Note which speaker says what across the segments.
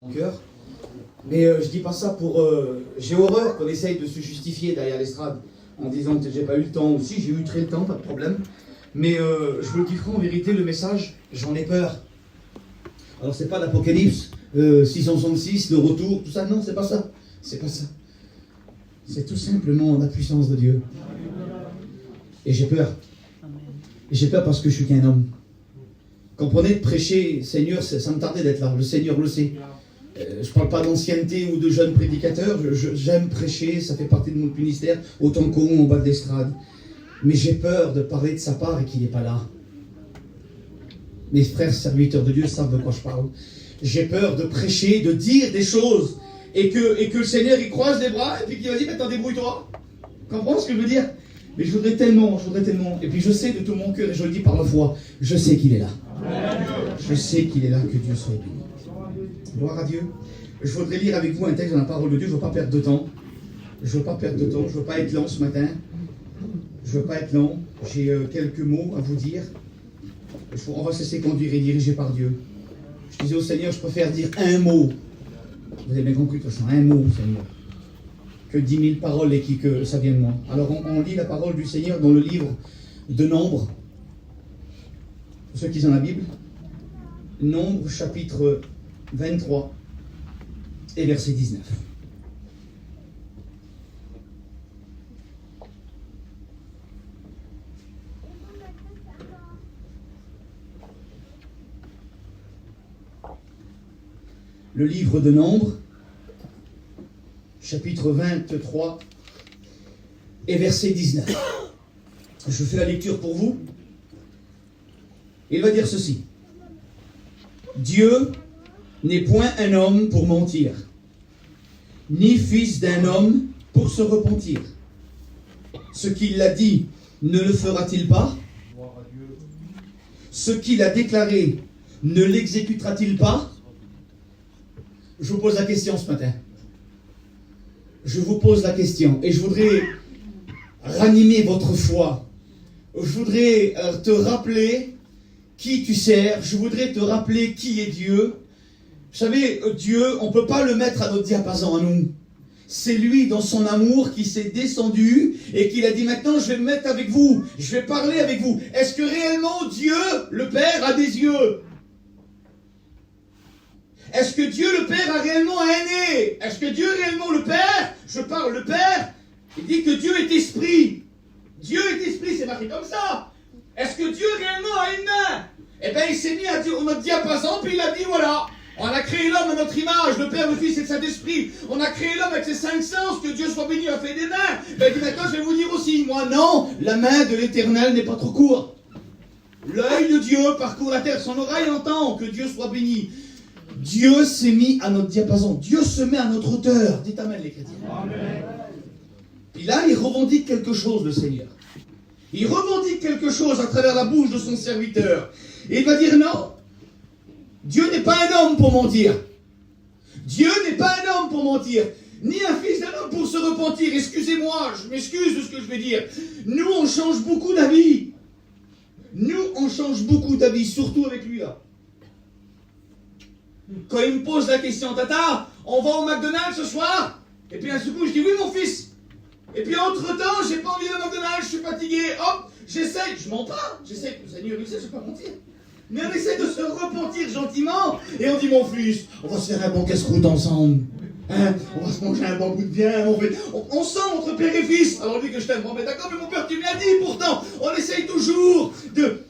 Speaker 1: Mon cœur. Mais je dis pas ça pour... j'ai horreur qu'on essaye de se justifier derrière l'estrade en disant que j'ai pas eu le temps. Si, j'ai eu très le temps, pas de problème. Mais je vous le dis franc, en vérité, le message, j'en ai peur. Alors c'est pas l'Apocalypse 666, le retour, tout ça. Non, c'est pas ça. C'est pas ça. C'est tout simplement la puissance de Dieu. Et j'ai peur. Et j'ai peur parce que je suis qu'un homme. Comprenez, de prêcher, Seigneur, ça me tardait d'être là. Le Seigneur le sait. Je ne parle pas d'ancienneté ou de jeunes prédicateurs. J'aime prêcher, ça fait partie de mon ministère, autant qu'au en bas de l'estrade. Mais j'ai peur de parler de sa part et qu'il n'est pas là. Mes frères serviteurs de Dieu savent de quoi je parle. J'ai peur de prêcher, de dire des choses et que le Seigneur il croise les bras et puis qu'il va dire maintenant débrouille-toi. Comprends ce que je veux dire? Mais je voudrais tellement. Et puis je sais de tout mon cœur, et je le dis par la foi, je sais qu'il est là. Je sais qu'il est là, que Dieu soit béni. Gloire à Dieu. Je voudrais lire avec vous un texte dans la parole de Dieu. Je ne veux pas perdre de temps. Je ne veux pas être lent ce matin. J'ai quelques mots à vous dire. On va se laisser conduire et diriger par Dieu. Je disais au Seigneur, je préfère dire un mot. Vous avez bien compris de toute façon, un mot, Seigneur. Que 10 000 paroles et que ça vienne de moi. Alors on lit la parole du Seigneur dans le livre de Nombre. Pour ceux qui ont la Bible. Nombre, chapitre 23 et verset 19. Le livre de Nombre, chapitre 23 et verset 19. Je fais la lecture pour vous. Il va dire ceci. Dieu n'est point un homme pour mentir, ni fils d'un homme pour se repentir. Ce qu'il a dit, ne le fera-t-il pas? Ce qu'il a déclaré, ne l'exécutera-t-il pas? Je vous pose la question ce matin. Je vous pose la question et je voudrais ranimer votre foi. Je voudrais te rappeler qui tu sers. Je voudrais te rappeler qui est Dieu. Vous savez, Dieu, on ne peut pas le mettre à notre diapason à nous. C'est lui, dans son amour, qui s'est descendu et qui a dit maintenant, je vais me mettre avec vous. Je vais parler avec vous. Est-ce que réellement Dieu, le Père, a des yeux? Est-ce que Dieu le Père a réellement un nez? Est-ce que Dieu réellement le Père? Je parle le Père. Il dit que Dieu est esprit. Dieu est esprit, c'est marqué comme ça. Est-ce que Dieu réellement a une main? Eh bien, il s'est mis à notre diapason, puis il a dit voilà, on a créé l'homme à notre image, le Père, le Fils et le Saint-Esprit. On a créé l'homme avec ses 5 sens, que Dieu soit béni, a fait des mains. Ben, il dit maintenant, je vais vous dire aussi, moi non, la main de l'Éternel n'est pas trop courte. L'œil de Dieu parcourt la terre, son oreille entend, que Dieu soit béni. Dieu s'est mis à notre diapason. Dieu se met à notre hauteur. Dites amen les chrétiens. Amen. Puis là, il revendique quelque chose, le Seigneur. Il revendique quelque chose à travers la bouche de son serviteur. Et il va dire non. Dieu n'est pas un homme pour mentir. Dieu n'est pas un homme pour mentir. Ni un fils d'un homme pour se repentir. Excusez-moi, je m'excuse de ce que je vais dire. Nous, on change beaucoup d'avis. Surtout avec lui là. Quand il me pose la question, Tata, on va au McDonald's ce soir? Et puis à ce coup, je dis oui mon fils. Et puis entre-temps, j'ai pas envie de McDonald's, je suis fatigué. Hop, j'essaye, je mens pas. J'essaye, le Seigneur il sait, je vais pas mentir. Mais on essaie de se repentir gentiment. Et on dit mon fils, on va se faire un bon casse-croûte ensemble. Hein? On va se manger un bon bout de viande. On sent entre père et fils. Alors lui que je t'aime, bon ben d'accord, mais mon père tu me l'as dit pourtant. On essaye toujours de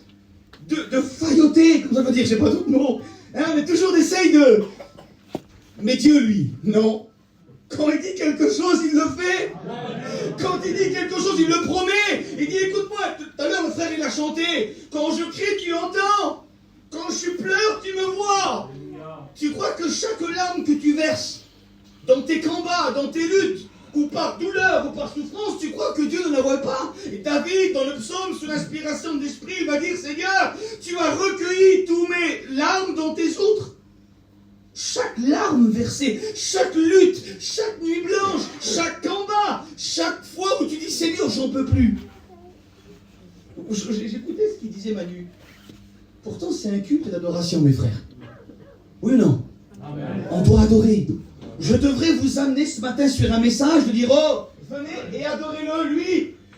Speaker 1: failloter, comme ça veut dire, j'ai pas d'autre mot. Hein, mais toujours d'essayer de... Mais Dieu, lui, non. Quand il dit quelque chose, il le fait. Quand il dit quelque chose, il le promet. Il dit, écoute-moi, tout à l'heure, le frère, il a chanté. Quand je crie, tu entends. Quand je pleure, tu me vois. Tu crois que chaque larme que tu verses dans tes combats, dans tes luttes, ou par douleur, ou par souffrance, tu crois que Dieu ne la voit pas? Et David, dans le psaume, sous l'inspiration de l'Esprit, il va dire, Seigneur, tu as recueilli tous mes larmes dans tes outres. Chaque larme versée, chaque lutte, chaque nuit blanche, chaque combat, chaque fois où tu dis, Seigneur, j'en peux plus. J'écoutais ce qu'il disait Manu. Pourtant, c'est un culte d'adoration, mes frères. Oui ou non? Amen. On doit adorer. Je devrais vous amener ce matin sur un message de dire, oh, venez et adorez-le,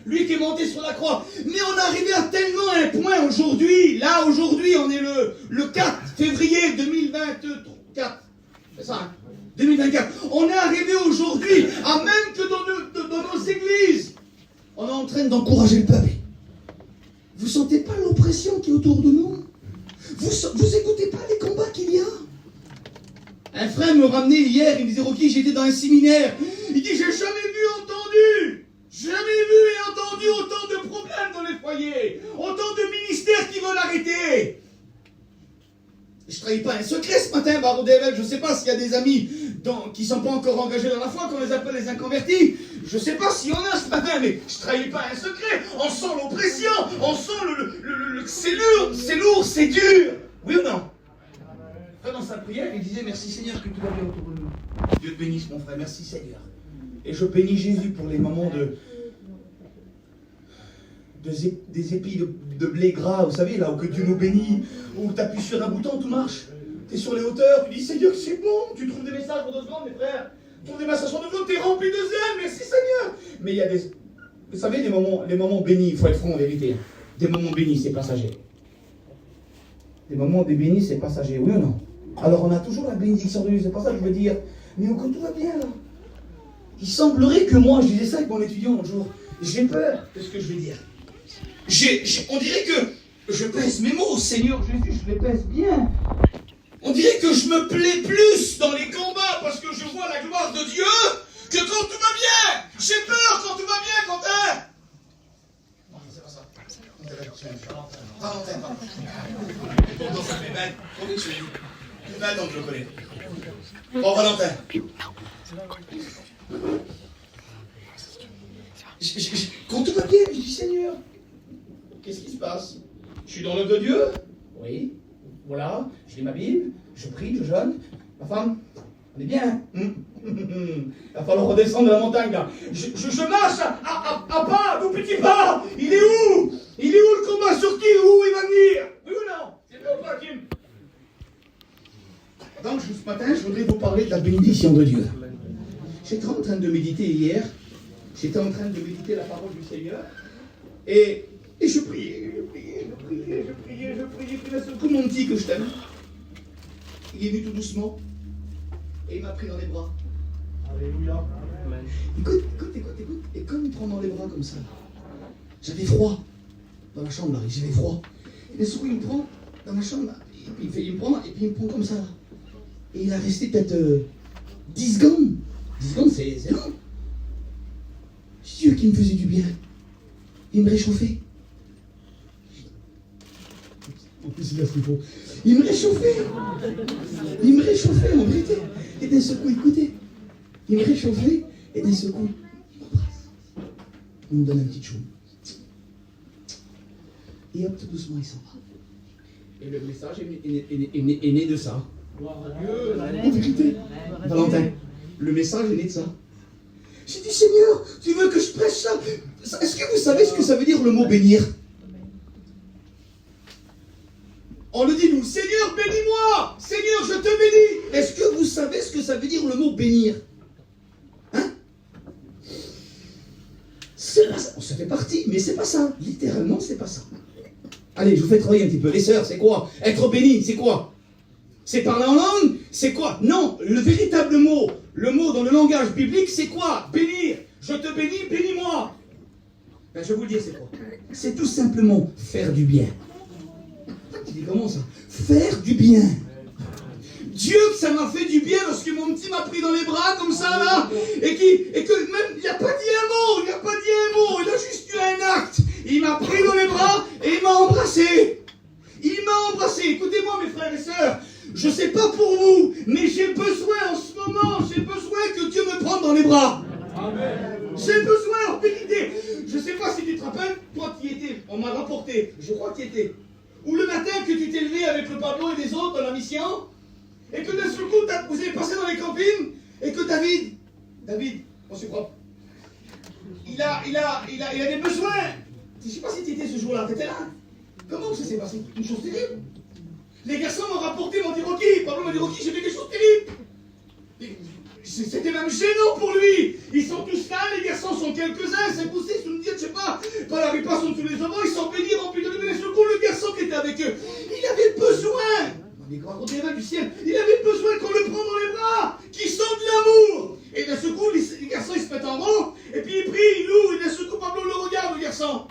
Speaker 1: lui qui est monté sur la croix. Mais on est arrivé à tellement un point aujourd'hui, là aujourd'hui on est le 4 février 2024, c'est ça, hein, 2024. On est arrivé aujourd'hui à même que dans nos églises, on est en train d'encourager le peuple. Vous sentez pas l'oppression qui est autour de nous? Vous écoutez pas les combats qu'il y a? Un frère me ramenait hier, il me disait, Rocky, j'étais dans un séminaire. Il dit, j'ai jamais vu et entendu autant de problèmes dans les foyers, autant de ministères qui veulent arrêter. Je ne trahis pas un secret ce matin, Baron Devel. Je ne sais pas s'il y a des amis qui ne sont pas encore engagés dans la foi, qu'on les appelle les inconvertis. Je ne sais pas s'il y en a ce matin, mais je ne trahis pas un secret. On sent l'oppression, on sent c'est lourd, c'est dur. Oui ou non? Dans sa prière, il disait, merci Seigneur que tout va bien autour de nous. Dieu te bénisse mon frère, merci Seigneur. Et je bénis Jésus pour les moments des épis de blé gras, vous savez, là où que Dieu nous bénit, où tu appuies sur un bouton, tout marche. Tu es sur les hauteurs, tu dis Seigneur, c'est bon, tu trouves des messages pour 2 secondes, mes frères. Tu trouves des messages pour 2 secondes, tu es rempli de zèle, merci Seigneur. Mais il y a vous savez, les moments bénis, il faut être franc en vérité. Des moments bénis, c'est passager. Des moments bénis, c'est passager, oui ou non? Alors on a toujours la bénédiction de Dieu, c'est pas ça que je veux dire. Mais quand tout va bien là, il semblerait que moi, je disais ça avec mon étudiant un jour, j'ai peur de ce que je vais dire. On dirait que je pèse mes mots, Seigneur Jésus, je les pèse bien. On dirait que je me plais plus dans les combats parce que je vois la gloire de Dieu que quand tout va bien. J'ai peur quand tout va bien, Quentin. Non, c'est pas ça. Valentin, pardon. Pourtant, ça fait 20 ans que je le connais. Bon, Valentin. Quand tout va bien, je dis Seigneur, qu'est-ce qui se passe? Je suis dans l'œuvre de Dieu? Oui. Voilà, je lis ma Bible, je prie, je jeûne. Ma femme, on est bien. Il va falloir redescendre de la montagne là. Je marche à pas, tout petit pas. Il est où? Il est où le combat? Sur qui? Où il va venir? Oui ou non? C'est vrai ou pas, Kim? Donc ce matin, je voudrais vous parler de la bénédiction de Dieu. J'étais en train de méditer hier. J'étais en train de méditer la parole du Seigneur. Et je priais. Puis d'un seul coup, mon petit que je t'aime, il est venu tout doucement. Et il m'a pris dans les bras. Alléluia. Écoute. Et comme il me prend dans les bras comme ça, j'avais froid dans la chambre là. J'avais froid. Et d'un seul coup, il me prend dans la chambre là. Et puis il me prend comme ça là. Et il a resté peut-être 10 secondes. 10 secondes, c'est long. C'est Dieu qui me faisait du bien. Il me réchauffait. En plus, il a flippé. Il me réchauffait en vérité. Et d'un seul coup, écoutez. Il me réchauffait et d'un seul coup, il m'embrasse. Il me donne un petit chou. Et hop, tout doucement, il s'en va. Et le message est né de ça. En vérité, Valentin, le message est né de ça. J'ai dit, Seigneur, tu veux que je prêche ça? Est-ce que vous savez ce que ça veut dire le mot bénir? On le dit nous, Seigneur, bénis-moi! Seigneur, je te bénis! Est-ce que vous savez ce que ça veut dire le mot bénir? Hein? C'est pas ça. Ça fait partie, mais c'est pas ça. Littéralement, c'est pas ça. Allez, je vous fais travailler un petit peu. Les sœurs, c'est quoi? Être béni, c'est quoi? C'est parler en langue? C'est quoi? Non, le véritable mot, le mot dans le langage biblique, c'est quoi? Bénir. Je te bénis, bénis-moi. Ben, je vais vous le dire, c'est quoi? C'est tout simplement faire du bien. Tu dis comment ça? Faire du bien. Dieu, que ça m'a fait du bien lorsque mon petit m'a pris dans les bras comme ça là, et que même, il n'a pas dit un mot, il a juste eu un acte. Il m'a pris dans les bras et il m'a embrassé. Écoutez-moi mes frères et sœurs, je ne sais pas pour vous, mais j'ai besoin en ce moment, que Dieu me prenne dans les bras. Amen. J'ai besoin en vérité. Je ne sais pas si tu te rappelles, toi qui étais, on m'a rapporté, je crois que tu étais, ou le matin que tu t'es levé avec le Pablo et les autres dans la mission, et que d'un seul coup, vous avez passé dans les campings, et que David, on se croit, il a des besoins. Je ne sais pas si tu étais ce jour-là, tu étais là. Comment ça s'est passé? Une chose terrible. Les garçons m'ont rapporté, m'ont dit Rocky, Pablo m'a dit Rocky, j'ai fait quelque chose de terrible. C'était même gênant pour lui. Ils sont tous là, les garçons sont quelques-uns, 5 ou 6, on me dit, je sais pas les pas sont tous les hommes, ils sont bénis, remplis de lumière. Le garçon qui était avec eux, il avait besoin, des grands du ciel, il avait besoin qu'on le prenne dans les bras, qu'il sente l'amour. Et d'un seul coup, les garçons ils se mettent en rond, et puis il prie, il loue, et d'un seul coup, Pablo le regarde, le garçon.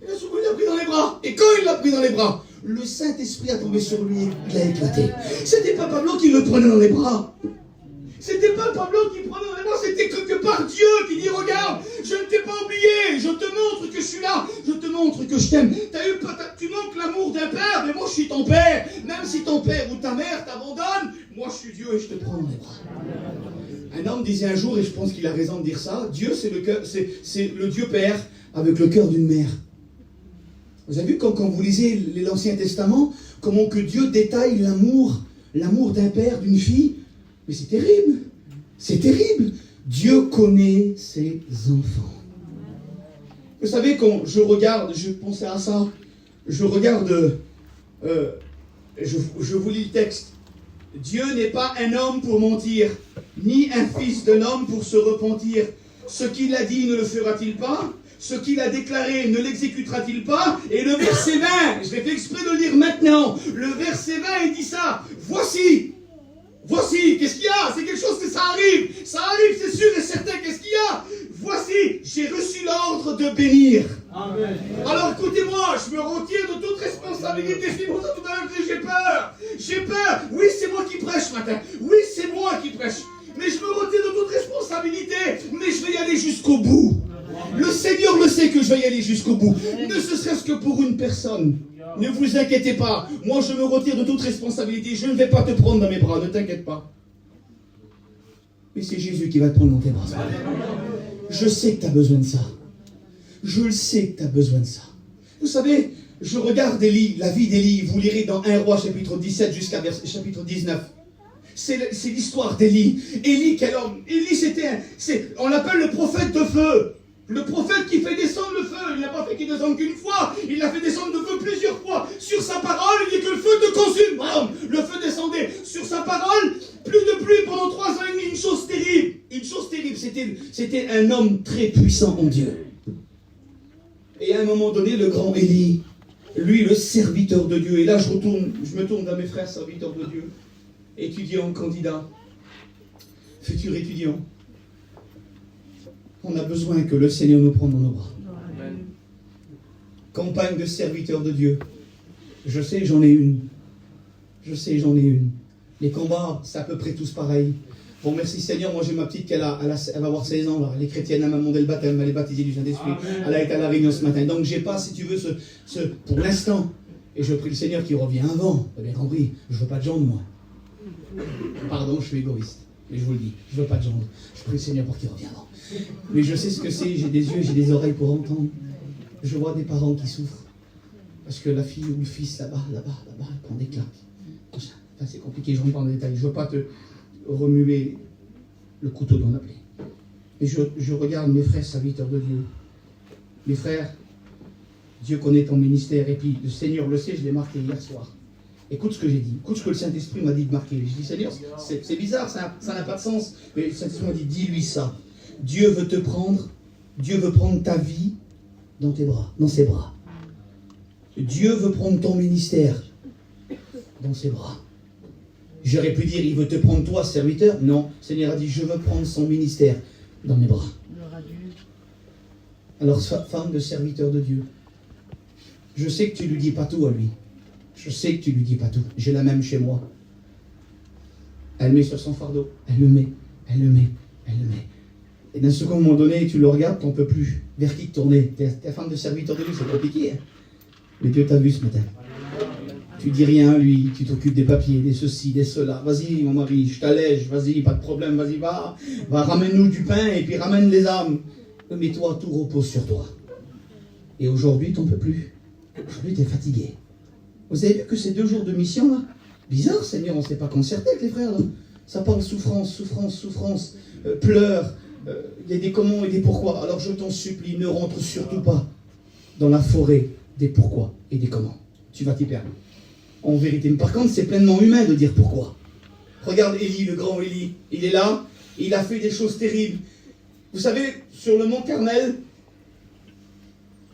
Speaker 1: Et d'un seul coup, il l'a pris dans les bras. Et quand il l'a pris dans les bras, le Saint-Esprit a tombé sur lui, il a éclaté. C'était pas Pablo qui le prenait dans les bras. C'était pas Pablo qui prenait dans les bras, c'était quelque part Dieu qui dit, regarde, je ne t'ai pas oublié, je te montre que je suis là, je te montre que je t'aime. Tu manques l'amour d'un père, mais moi je suis ton père. Même si ton père ou ta mère t'abandonne, moi je suis Dieu et je te prends dans les bras. Un homme disait un jour, et je pense qu'il a raison de dire ça, Dieu c'est le Dieu Père avec le cœur d'une mère. Vous avez vu quand vous lisez l'Ancien Testament, comment que Dieu détaille l'amour d'un père, d'une fille. Mais c'est terrible, c'est terrible. Dieu connaît ses enfants. Vous savez, quand je regarde, je pensais à ça, je regarde, je vous lis le texte. Dieu n'est pas un homme pour mentir, ni un fils de l'homme pour se repentir. Ce qu'il a dit ne le fera-t-il pas? Ce qu'il a déclaré ne l'exécutera-t-il pas? Et le verset 20, je vais faire exprès de le lire maintenant, le verset 20, il dit ça, voici, qu'est-ce qu'il y a? C'est quelque chose que ça arrive, c'est sûr et certain, qu'est-ce qu'il y a? Voici, j'ai reçu l'ordre de bénir. Amen. Alors écoutez-moi, je me retire de toute responsabilité. Je dis pour ça tout à l'heure, j'ai peur. Oui, c'est moi qui prêche ce matin. Oui, c'est moi qui prêche. Mais je me retire de toute responsabilité. Mais je vais y aller jusqu'au bout. Le Seigneur le sait que je vais y aller jusqu'au bout. Ne serait-ce que pour une personne. Ne vous inquiétez pas. Moi, je me retire de toute responsabilité. Je ne vais pas te prendre dans mes bras. Ne t'inquiète pas. Mais c'est Jésus qui va te prendre dans tes bras. Je sais que tu as besoin de ça. Je le sais que tu as besoin de ça. Vous savez, je regarde Élie, la vie d'Élie. Vous lirez dans 1 Roi chapitre 17 jusqu'à chapitre 19. C'est l'histoire d'Élie. Élie, quel homme. Élie, on l'appelle le prophète de feu. Le prophète qui fait descendre le feu. Il n'a pas fait qu'il descende qu'une fois. Il l'a fait descendre de feu plusieurs fois. Sur sa parole, il dit que le feu te consume. Bram, le feu descendait. Sur sa parole, plus de pluie pendant 3 ans et demi. Une chose terrible. C'était un homme très puissant en Dieu. Et à un moment donné, le grand Élie, lui, le serviteur de Dieu. Et là, je me tourne vers mes frères serviteurs de Dieu. Étudiants, candidats, futurs étudiants. On a besoin que le Seigneur nous prenne dans nos bras. Amen. Campagne de serviteurs de Dieu. Je sais, j'en ai une. Les combats, c'est à peu près tous pareils. Bon, merci Seigneur, moi j'ai ma petite, elle va avoir 16 ans, là. Elle est chrétienne, elle m'a demandé le baptême, elle est baptisée du Saint-Esprit. Elle a été à la réunion ce matin. Donc j'ai pas, si tu veux, pour l'instant. Et je prie le Seigneur qui revient avant. Tu as bien compris, je veux pas de gendre, moi. Pardon, je suis égoïste. Mais je vous le dis, je veux pas de gendre. Je prie le Seigneur pour qu'il revienne avant. Mais je sais ce que c'est, j'ai des yeux, j'ai des oreilles pour entendre. Je vois des parents qui souffrent. Parce que la fille ou le fils, là-bas, elle prend des claques. Enfin, c'est compliqué, je ne rentre pas dans les détails. Je ne veux pas te remuer le couteau dans la plaie. Mais je regarde mes frères serviteurs de Dieu. Mes frères, Dieu connaît ton ministère. Et puis, le Seigneur le sait, je l'ai marqué hier soir. Écoute ce que j'ai dit. Écoute ce que le Saint-Esprit m'a dit de marquer. Je dis, Seigneur, c'est bizarre, ça n'a pas de sens. Mais le Saint-Esprit m'a dit, dis-lui ça. Dieu veut prendre ta vie dans tes bras, dans ses bras. Dieu veut prendre ton ministère dans ses bras. J'aurais pu dire, il veut te prendre toi, serviteur. Non, le Seigneur a dit, je veux prendre son ministère dans mes bras. Alors, femme de serviteur de Dieu, je sais que tu ne lui dis pas tout à lui. Je sais que tu ne lui dis pas tout. J'ai la même chez moi. Elle met sur son fardeau. Elle le met. Et d'un second moment donné, tu le regardes, tu n'en peux plus. Vers qui te tourner? T'es femme de serviteur de Dieu, c'est compliqué. Hein, mais Dieu t'a vu ce matin. Tu dis rien à lui, tu t'occupes des papiers, des ceci, des cela. Vas-y, mon mari, je t'allège, vas-y, pas de problème, vas-y, va, ramène-nous du pain et puis ramène les âmes. Mais toi, tout repose sur toi. Et aujourd'hui, tu n'en peux plus. Aujourd'hui, tu es fatigué. Vous avez vu que ces 2 jours de mission, là, bizarre, Seigneur, on ne s'est pas concerté avec les frères, là. Ça parle souffrance, pleurs. Il y a des comment et des pourquoi. Alors je t'en supplie, ne rentre surtout pas dans la forêt des pourquoi et des comment. Tu vas t'y perdre. En vérité. Mais par contre, c'est pleinement humain de dire pourquoi. Regarde Élie, le grand Élie. Il est là, Il a fait des choses terribles. Vous savez, sur le mont Carmel,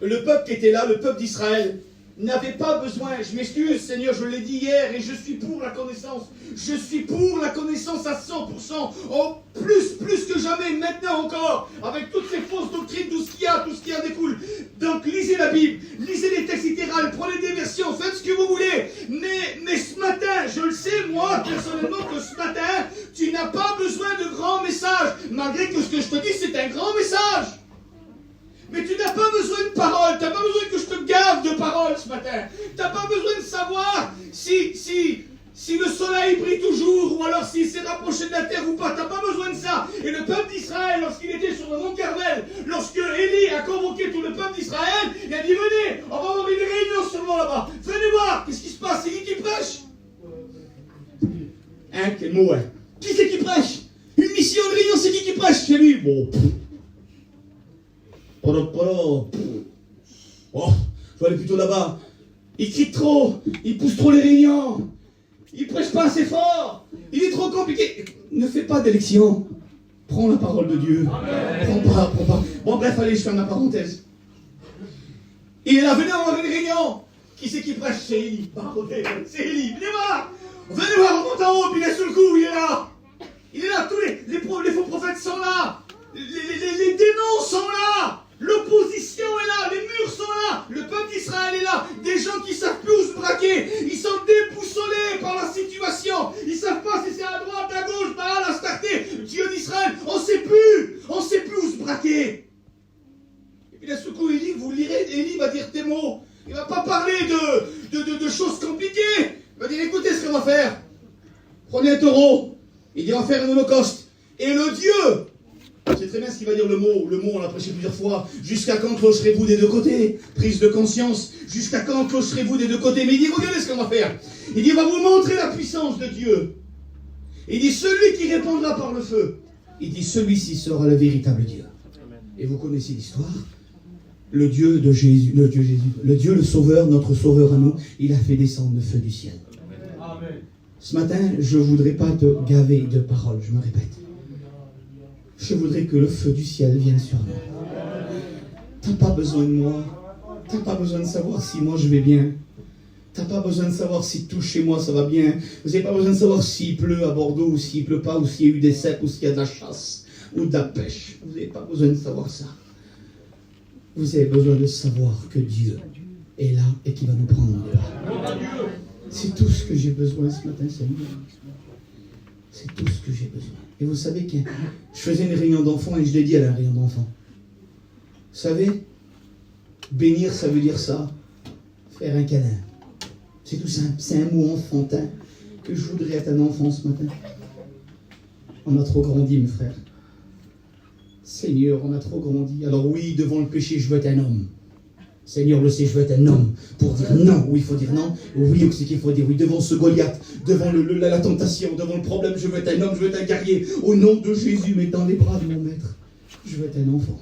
Speaker 1: le peuple qui était là, le peuple d'Israël, n'avait pas besoin, je m'excuse Seigneur, je l'ai dit hier, et je suis pour la connaissance. Je suis pour la connaissance à 100%. Oh, plus que jamais, maintenant encore, avec toutes ces fausses doctrines, tout ce qu'il y a découle. Donc lisez la Bible, lisez les textes littéraux, prenez des versions, faites ce que vous voulez. Mais ce matin, je le sais moi, personnellement, que ce matin, tu n'as pas besoin de grands messages, malgré que ce que je te dis, c'est un grand message. Mais tu n'as pas besoin de paroles, tu n'as pas besoin que je te gave de paroles ce matin. Tu n'as pas besoin de savoir si le soleil brille toujours, ou alors s'il s'est rapproché de la terre ou pas. Tu n'as pas besoin de ça. Et le peuple d'Israël, lorsqu'il était sur le mont Carmel, lorsque Élie a convoqué tout le peuple d'Israël, il a dit, venez, on va avoir une réunion seulement là-bas. Venez voir, qu'est-ce qui se passe, c'est qui prêche? Hein, quel mot, hein? Qui c'est qui prêche? Une mission de réunion, c'est qui prêche chez lui? Bon, oh, je vais aller plutôt là-bas. Il crie trop, il pousse trop les réunions, il prêche pas assez fort, il est trop compliqué. Ne fais pas d'élection. Prends la parole de Dieu. Prends pas. Bon, bref, allez, je ferme la parenthèse. Il est là, venez avoir une réunion. Qui c'est qui prêche? C'est Élie. C'est Élie. Venez voir, on monte en haut, puis il est sous le coup, il est là. Il est là, tous les faux prophètes sont là. Les démons sont là. L'opposition est là, les murs sont là, le peuple d'Israël est là, des gens qui ne savent plus où se braquer, ils sont déboussolés par la situation, ils ne savent pas si c'est à droite, à gauche, Baal, Astarté, Dieu d'Israël, on ne sait plus où se braquer. Et puis là, ce coup, Élie, vous lirez, Élie va dire des mots, il ne va pas parler de choses compliquées, il va dire écoutez ce qu'on va faire, prenez un taureau, il dit on va faire un holocauste, et le Dieu. C'est très bien ce qu'il va dire le mot on l'a prêché plusieurs fois. Jusqu'à quand clocherez-vous des deux côtés? Prise de conscience. Jusqu'à quand clocherez-vous des deux côtés? Mais il dit, regardez ce qu'on va faire. Il dit, on va vous montrer la puissance de Dieu. Il dit, celui qui répondra par le feu. Il dit, celui-ci sera le véritable Dieu. Et vous connaissez l'histoire. Le Dieu de Jésus, le Dieu le Sauveur, notre Sauveur à nous, il a fait descendre le feu du ciel. Amen. Ce matin, je ne voudrais pas te gaver de paroles, je me répète. Je voudrais que le feu du ciel vienne sur nous. Tu n'as pas besoin de moi. Tu n'as pas besoin de savoir si moi je vais bien. Tu n'as pas besoin de savoir si tout chez moi ça va bien. Vous n'avez pas besoin de savoir s'il pleut à Bordeaux ou s'il ne pleut pas, ou s'il y a eu des cèpes, ou s'il y a de la chasse, ou de la pêche. Vous n'avez pas besoin de savoir ça. Vous avez besoin de savoir que Dieu est là et qu'il va nous prendre dehors. C'est tout ce que j'ai besoin ce matin, Seigneur. C'est tout ce que j'ai besoin. Et vous savez que je faisais une réunion d'enfants et je l'ai dit à la réunion d'enfants. Vous savez, bénir, ça veut dire ça. Faire un câlin. C'est tout simple. C'est un mot enfantin que je voudrais être un enfant ce matin. On a trop grandi, mes frères. Seigneur, on a trop grandi. Alors oui, devant le péché, je veux être un homme. Seigneur le sait, je veux être un homme pour dire non. Oui, il faut dire non. Oui, c'est qu'il faut dire oui. Devant ce Goliath, devant la tentation, devant le problème, je veux être un homme, je veux être un guerrier. Au nom de Jésus, mais dans les bras de mon maître, je veux être un enfant.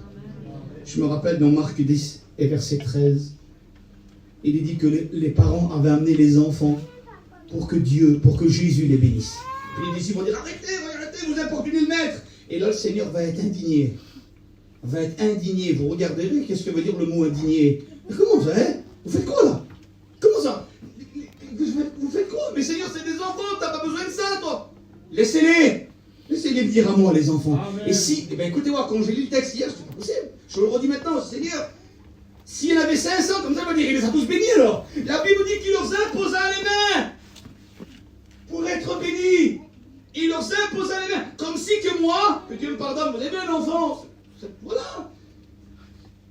Speaker 1: Je me rappelle dans Marc 10 et verset 13, il est dit que les parents avaient amené les enfants pour que Jésus les bénisse. Et les disciples vont dire arrêtez, vous importunez le maître. Et là, le Seigneur va être indigné. Vous regarderez, qu'est-ce que veut dire le mot indigné? Mais comment ça, hein? Vous faites quoi là? Comment ça? Vous faites quoi? Mais Seigneur, c'est des enfants, t'as pas besoin de ça, toi. Laissez-les venir à moi, les enfants. Amen. Et si, écoutez-moi, quand j'ai lu le texte hier, c'est pas possible. Je le redis maintenant, Seigneur. S'il y en avait 500, comme ça, il va dire, il les a tous bénis alors. La Bible dit qu'il leur imposa les mains pour être bénis. Il leur imposa les mains. Comme si que moi, que Dieu me pardonne, vous avez un enfant. Voilà.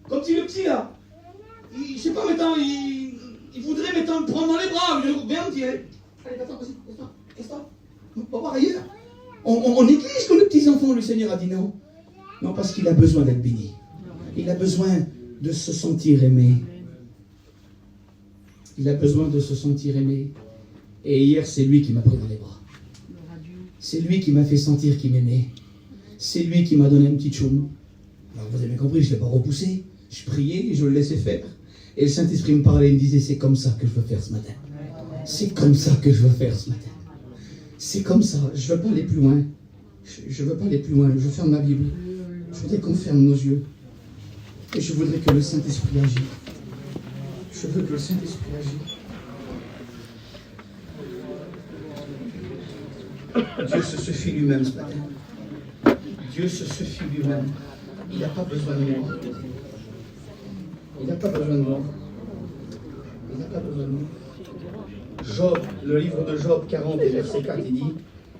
Speaker 1: Comme si le petit là, je sais pas, maintenant, il voudrait maintenant me prendre dans les bras. Viens, on dit, allez, casse-toi. On va voir ailleurs. On néglige comme les petits enfants, le Seigneur a dit non. Non, parce qu'il a besoin d'être béni. Il a besoin de se sentir aimé. Il a besoin de se sentir aimé. Et hier, c'est lui qui m'a pris dans les bras. C'est lui qui m'a fait sentir qu'il m'aimait. C'est lui qui m'a donné un petit choum. Alors vous avez bien compris, je ne l'ai pas repoussé. Je priais et je le laissais faire. Et le Saint-Esprit me parlait, il me disait, c'est comme ça que je veux faire ce matin. C'est comme ça que je veux faire ce matin. C'est comme ça, je ne veux pas aller plus loin. Je veux pas aller plus loin, je ferme ma Bible. Je voudrais qu'on ferme nos yeux. Et je voudrais que le Saint-Esprit agisse. Je veux que le Saint-Esprit agisse. Dieu se suffit lui-même ce matin. Dieu se suffit lui-même. Il n'a pas besoin de moi. Il n'a pas besoin de moi. Il n'a pas besoin de moi. Job, le livre de Job 40 et verset 4, il dit: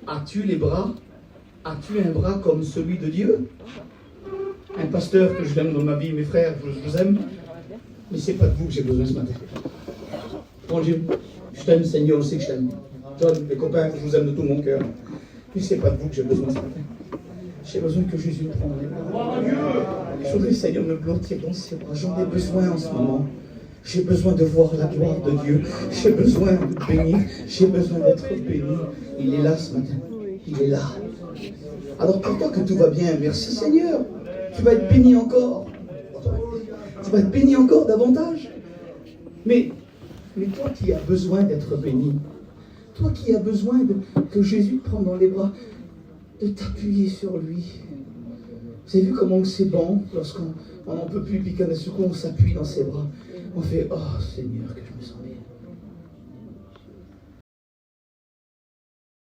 Speaker 1: as-tu les bras? As-tu un bras comme celui de Dieu? Un pasteur que je l'aime dans ma vie, mes frères, je vous aime, mais c'est pas de vous que j'ai besoin ce matin. Bon Dieu, je t'aime Seigneur, on sait que je t'aime. John, les copains, je vous aime de tout mon cœur, mais c'est pas de vous que j'ai besoin ce matin. J'ai besoin que Jésus me prenne les bras. Je voudrais Seigneur me blottir dans ses bras. J'en ai besoin en ce moment. J'ai besoin de voir la gloire de Dieu. J'ai besoin de bénir. J'ai besoin d'être béni. Il est là ce matin. Il est là. Alors pour toi que tout va bien, merci Seigneur. Tu vas être béni encore. Tu vas être béni encore davantage. Mais toi qui as besoin d'être béni, toi qui as besoin que Jésus te prenne dans les bras, de t'appuyer sur lui. Vous avez vu comment c'est bon lorsqu'on n'en peut plus, puis qu'à ce coup on s'appuie dans ses bras. On fait: oh Seigneur, que je me sens